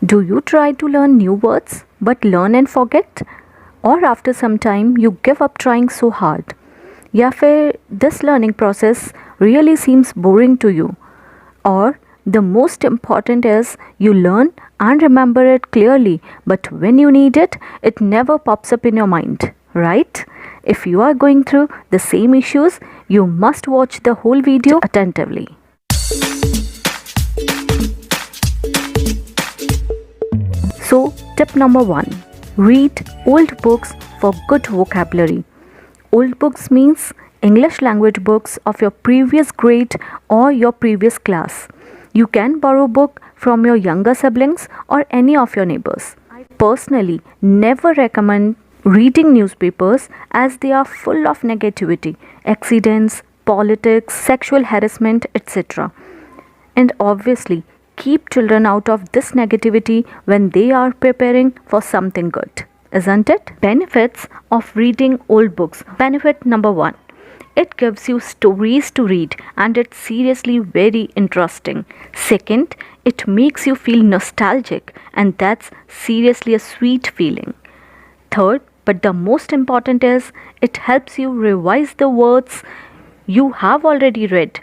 Do you try to learn new words but learn and forget? Or after some time you give up trying so hard? या फिर this learning process really seems boring to you? Or the most important is you learn and remember it clearly, but when you need it, it never pops up in your mind, right? If you are going through the same issues, you must watch the whole video attentively. So, tip number 1, read old books for good vocabulary. Old books means English language books of your previous grade or your previous class. You can borrow book from your younger siblings or any of your neighbors. I personally never recommend reading newspapers as they are full of negativity, accidents, politics, sexual harassment, etc. And obviously, keep children out of this negativity when they are preparing for something good, isn't it? Benefits of reading old books. Benefit number 1, it gives you stories to read and it's seriously very interesting. Second, it makes you feel nostalgic and that's seriously a sweet feeling. Third, but the most important is it helps you revise the words you have already read,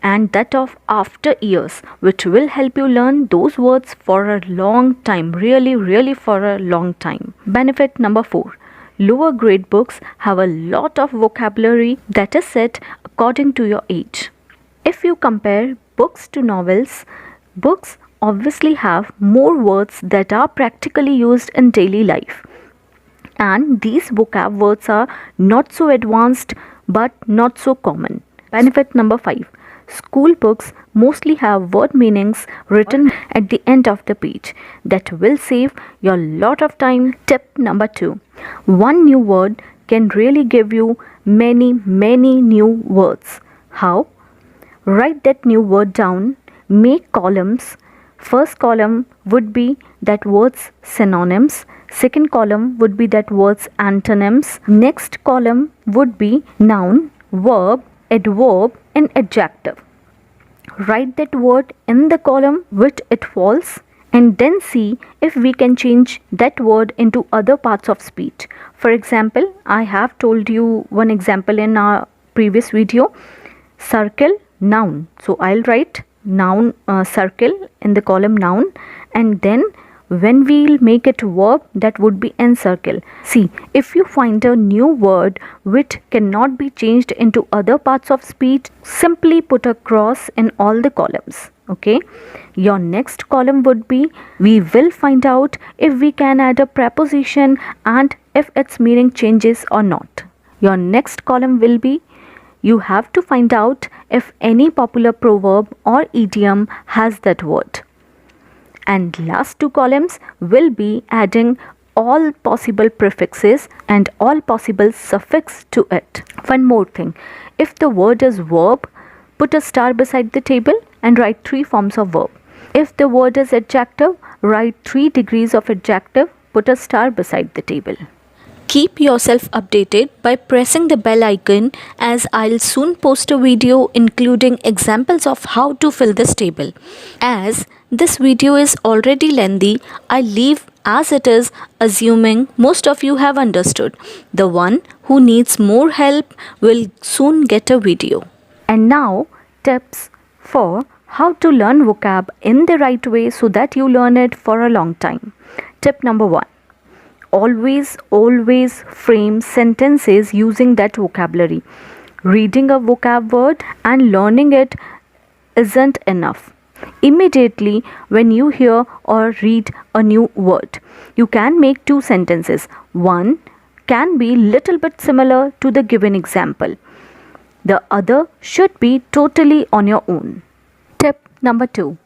and that of after years, which will help you learn those words for a long time, really for a long time. Benefit number 4, lower grade books have a lot of vocabulary that is set according to your age. If you compare books to novels, books obviously have more words that are practically used in daily life, and these vocab words are not so advanced but not so common. Benefit number 5, school books mostly have word meanings written at the end of the page that will save you a lot of time. Tip number 2, one new word can really give you many new words. How? Write that new word down, make columns. First column would be that word's synonyms. Second column would be that word's antonyms. Next column would be noun, verb, adverb and adjective. Write that word in the column which it falls and then see if we can change that word into other parts of speech. For example, I have told you one example in our previous video. Circle, noun. So I'll write noun, circle in the column noun, and then when we'll make it verb, that would be encircle. See, if you find a new word which cannot be changed into other parts of speech, simply put a cross in all the columns. Okay, your next column would be, we will find out if we can add a preposition and if its meaning changes or not. Your next column will be, you have to find out if any popular proverb or idiom has that word. And last two columns will be adding all possible prefixes and all possible suffix to it. One more thing, if the word is verb, put a star beside the table and write 3 forms of verb. If the word is adjective, write 3 degrees of adjective, put a star beside the table. Keep yourself updated by pressing the bell icon, as I'll soon post a video including examples of how to fill this table. As this video is already lengthy, I leave as it is, assuming most of you have understood. The one who needs more help will soon get a video. And now, tips for how to learn vocab in the right way so that you learn it for a long time. Tip number 1. Always frame sentences using that vocabulary. Reading a vocab word and learning it isn't enough. Immediately when you hear or read a new word, you can make 2 sentences. One can be little bit similar to the given example. The other should be totally on your own. Tip number 2.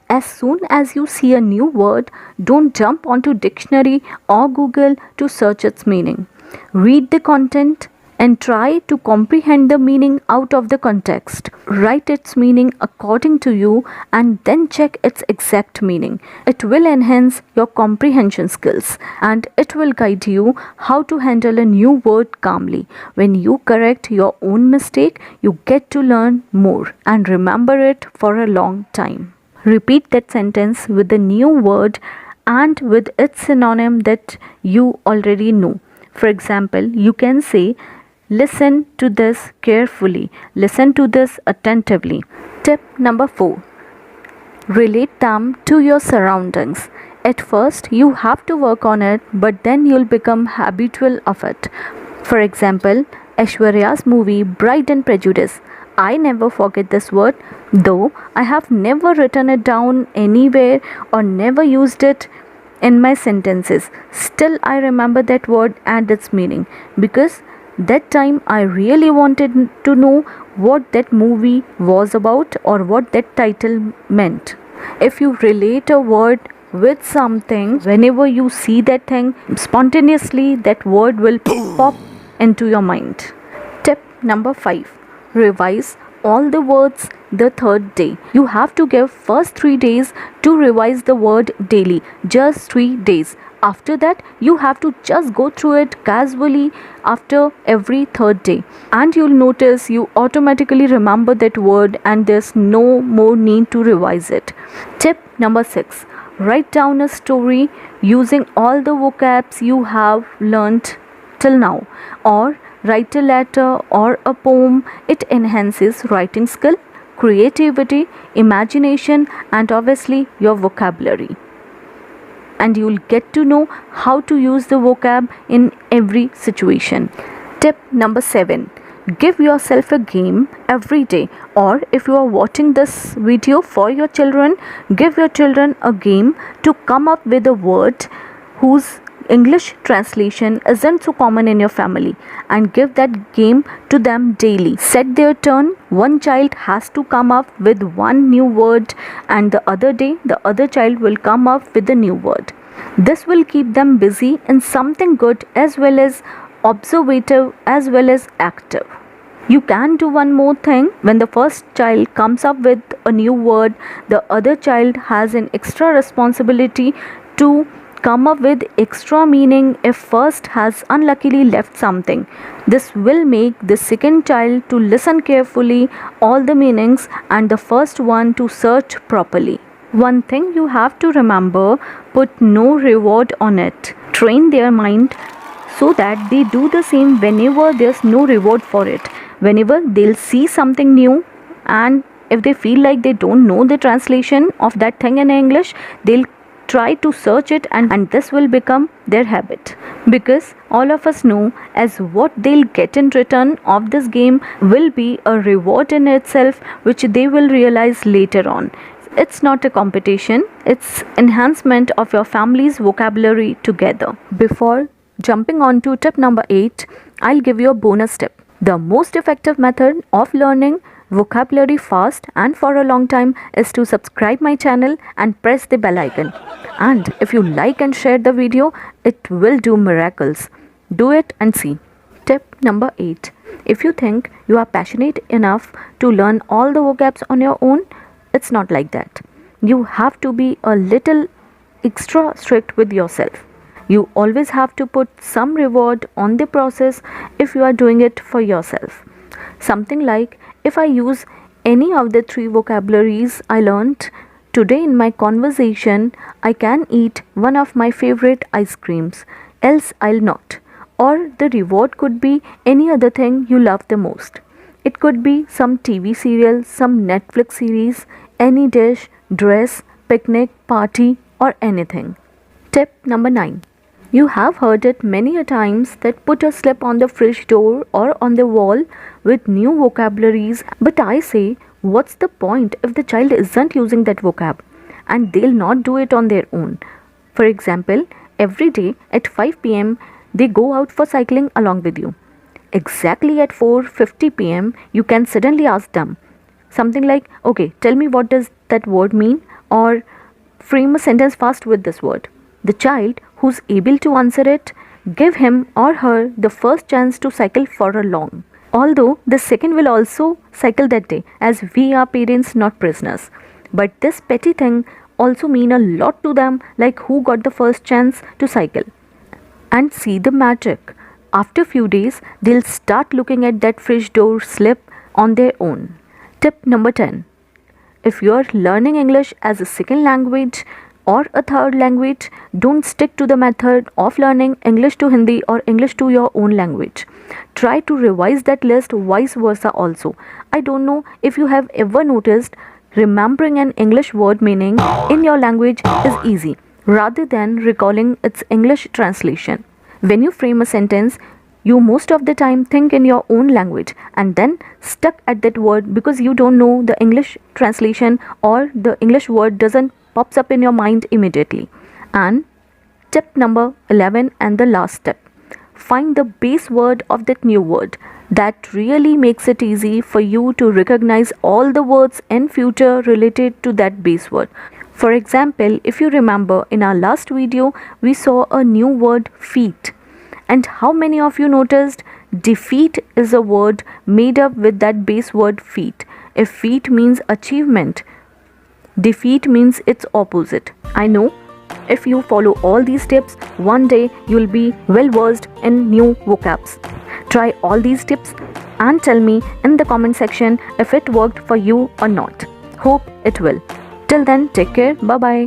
As soon as you see a new word, don't jump onto dictionary or Google to search its meaning. Read the content and try to comprehend the meaning out of the context. Write its meaning according to you and then check its exact meaning. It will enhance your comprehension skills and it will guide you how to handle a new word calmly. When you correct your own mistake, you get to learn more and remember it for a long time. Repeat that sentence with the new word and with its synonym that you already know. For example, you can say, listen to this carefully, listen to this attentively. Tip number 4. Relate them to your surroundings. At first, you have to work on it, but then you'll become habitual of it. For example, Aishwarya's movie Bride and Prejudice. I never forget this word, though I have never written it down anywhere or never used it in my sentences. Still, I remember that word and its meaning because that time I really wanted to know what that movie was about or what that title meant. If you relate a word with something, whenever you see that thing, spontaneously that word will pop into your mind. Tip number 5. Revise all the words the third day. You have to give first 3 days to revise the word daily. Just 3 days. After that, you have to just go through it casually after every third day. And you'll notice you automatically remember that word and there's no more need to revise it. Tip number 6. Write down a story using all the vocabs you have learnt till now, or write a letter or a poem. It enhances writing skill, creativity, imagination, and obviously your vocabulary. And you'll get to know how to use the vocab in every situation. Tip number 7. Give yourself a game every day, or if you are watching this video for your children, give your children a game to come up with a word whose English translation isn't so common in your family, and give that game to them daily. Set their turn. One child has to come up with one new word, and the other day the other child will come up with a new word. This will keep them busy in something good as well as observative as well as active. You can do one more thing. When the first child comes up with a new word, the other child has an extra responsibility to come up with extra meaning if first has unluckily left something. This will make the second child to listen carefully all the meanings and the first one to search properly. One thing you have to remember, put no reward on it. Train their mind so that they do the same whenever there's no reward for it. Whenever they'll see something new, and if they feel like they don't know the translation of that thing in English, they'll try to search it, and this will become their habit, because all of us know as what they'll get in return of this game will be a reward in itself, which they will realize later on. It's not a competition, it's enhancement of your family's vocabulary together. Before jumping on to tip number 8, I'll give you a bonus tip. The most effective method of learning vocabulary fast and for a long time is to subscribe my channel and press the bell icon. And if you like and share the video, it will do miracles. Do it and see. Tip number 8. If you think you are passionate enough to learn all the vocabs on your own, it's not like that. You have to be a little extra strict with yourself. You always have to put some reward on the process if you are doing it for yourself. Something like, if I use any of the 3 vocabularies I learnt today in my conversation, I can eat one of my favorite ice creams, else I'll not. Or the reward could be any other thing you love the most. It could be some TV serial, some Netflix series, any dish, dress, picnic, party, or anything. Tip number 9. You have heard it many a times that put a slip on the fridge door or on the wall with new vocabularies, but I say, what's the point if the child isn't using that vocab and they'll not do it on their own? For example, every day at 5 pm they go out for cycling along with you. Exactly at 4:50 pm you can suddenly ask them something like, okay, tell me what does that word mean, or frame a sentence fast with this word. The child who's able to answer it, give him or her the first chance to cycle for a long. Although the second will also cycle that day, as we are parents, not prisoners. But this petty thing also mean a lot to them, like who got the first chance to cycle. And see the magic. After few days, they'll start looking at that fridge door slip on their own. Tip number 10. If you are learning English as a second language, or a third language, don't stick to the method of learning English to Hindi or English to your own language. Try to revise that list vice versa also. I don't know if you have ever noticed, remembering an English word meaning in your language is easy rather than recalling its English translation. When you frame a sentence, you most of the time think in your own language and then stuck at that word because you don't know the English translation or the English word doesn't pops up in your mind immediately. And tip number 11 and the last step. Find the base word of that new word. That really makes it easy for you to recognize all the words in future related to that base word. For example, if you remember in our last video, we saw a new word feat. And how many of you noticed defeat is a word made up with that base word feat? If feat means achievement, defeat means its opposite. I know if you follow all these tips, one day you'll be well versed in new vocabs. Try all these tips and tell me in the comment section if it worked for you or not. Hope it will. Till then, take care. Bye bye.